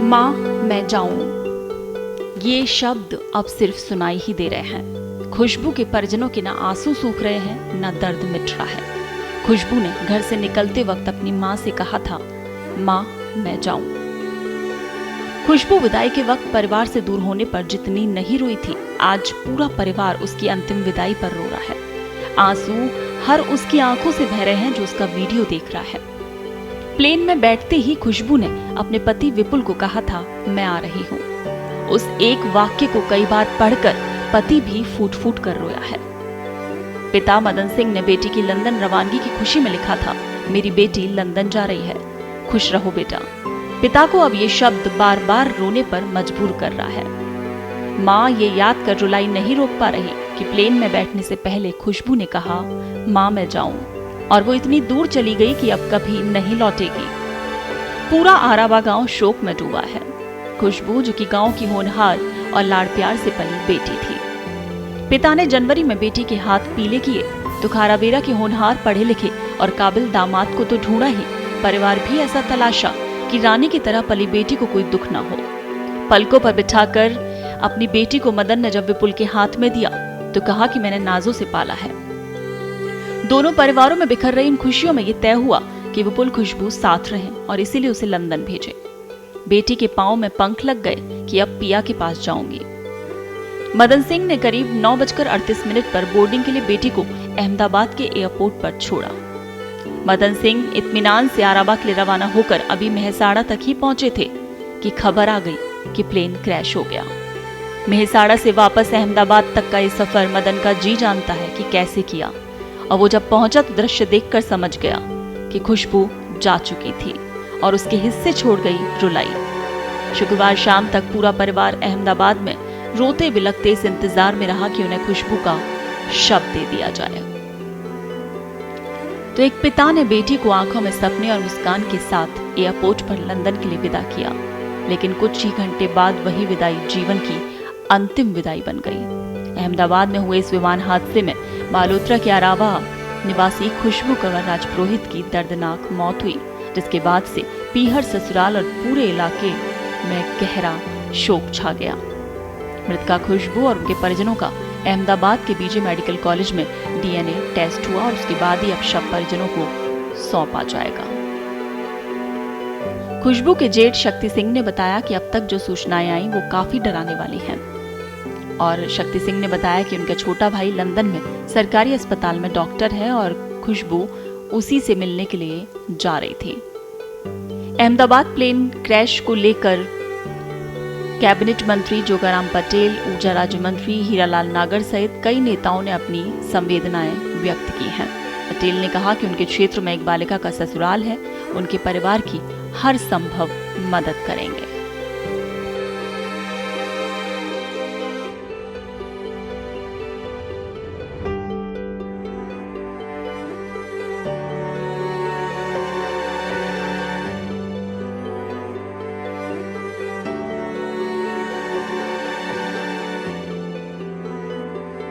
माँ मैं जाऊं, ये शब्द अब सिर्फ सुनाई ही दे रहे हैं। खुशबू के परिजनों के ना आंसू सूख रहे हैं, ना दर्द मिट रहा है। खुशबू ने घर से निकलते वक्त अपनी माँ से कहा था, माँ मैं जाऊं। खुशबू विदाई के वक्त परिवार से दूर होने पर जितनी नहीं रोई थी, आज पूरा परिवार उसकी अंतिम विदाई पर रो रहा है। आंसू हर उसकी आंखों से बह रहे हैं जो उसका वीडियो देख रहा है। प्लेन में बैठते ही खुशबू ने अपने पति विपुल को कहा था, मैं आ रही हूँ। उस एक वाक्य को कई बार पढ़कर पति भी फूट फूट कर रोया है। पिता मदन सिंह ने बेटी की लंदन रवानगी की खुशी में लिखा था, मेरी बेटी लंदन जा रही है, खुश रहो बेटा। पिता को अब ये शब्द बार बार रोने पर मजबूर कर रहा है। माँ ये याद कर रुलाई नहीं रोक पा रही कि प्लेन में बैठने से पहले खुशबू ने कहा, माँ मैं जाऊं, और वो इतनी दूर चली गई कि अब कभी नहीं लौटेगी। पूरा आरावा गांव शोक में डूबा है। खुशबू जो कि गांव की होनहार और लाड़ प्यार से पली बेटी थी। पिता ने जनवरी में बेटी के हाथ पीले किए तो खाराबेरा के होनहार पढ़े लिखे और काबिल दामाद को तो ढूंढा ही, परिवार भी ऐसा तलाशा कि रानी की तरह पली बेटी को कोई दुख ना हो। पलकों पर बिठाकर अपनी बेटी को मदन ने जब विपुल के हाथ में दिया तो कहा कि मैंने नाजों से पाला है। दोनों परिवारों में बिखर रही इन खुशियों में ये तय हुआ कि विपुल खुशबू साथ रहें और इसीलिए उसे लंदन भेजे। बेटी के पांव में पंख लग गए कि अब पिया के पास जाऊंगी। मदन सिंह ने करीब 9:38 पर बोर्डिंग के लिए बेटी को अहमदाबाद के एयरपोर्ट पर छोड़ा। मदन सिंह इत्मीनान से आरावा के लिए रवाना होकर अभी मेहसाड़ा तक ही पहुंचे थे कि खबर आ गई कि प्लेन क्रैश हो गया। मेहसाड़ा से वापस अहमदाबाद तक का ये सफर मदन का जी जानता है कि कैसे किया, और वो जब पहुंचा तो दृश्य देखकर समझ गया कि खुशबू जा चुकी थी और उसके हिस्से छोड़ गई रुलाई। शुक्रवार शाम तक पूरा परिवार अहमदाबाद में रोते बिलखते इस इंतजार में रहा कि उन्हें खुशबू का शव दे दिया जाए। तो एक पिता ने बेटी को आंखों में सपने और मुस्कान के साथ एयरपोर्ट पर लंदन के लिए विदा किया, लेकिन कुछ ही घंटे बाद वही विदाई जीवन की अंतिम विदाई बन गई। अहमदाबाद में हुए इस विमान हादसे में बालोतरा के आरावा निवासी खुशबू कंवर राजपुरोहित की दर्दनाक मौत हुई, जिसके बाद से पीहर, ससुराल और पूरे इलाके में गहरा शोक छा गया। मृतका खुशबू और उनके परिजनों का अहमदाबाद के बीजे मेडिकल कॉलेज में डीएनए टेस्ट हुआ और उसके बाद ही अब शव परिजनों को सौंपा जाएगा। खुशबू के जेठ शक्ति सिंह ने बताया कि अब तक जो सूचनाएं आई वो काफी डराने वाली हैं। और शक्ति सिंह ने बताया कि उनका छोटा भाई लंदन में सरकारी अस्पताल में डॉक्टर है और खुशबू उसी से मिलने के लिए जा रही थी। अहमदाबाद प्लेन क्रैश को लेकर कैबिनेट मंत्री जोगाराम पटेल, ऊर्जा राज्य मंत्री हीरालाल नागर सहित कई नेताओं ने अपनी संवेदनाएं व्यक्त की हैं। पटेल ने कहा कि उनके क्षेत्र में एक बालिका का ससुराल है, उनके परिवार की हर संभव मदद करेंगे।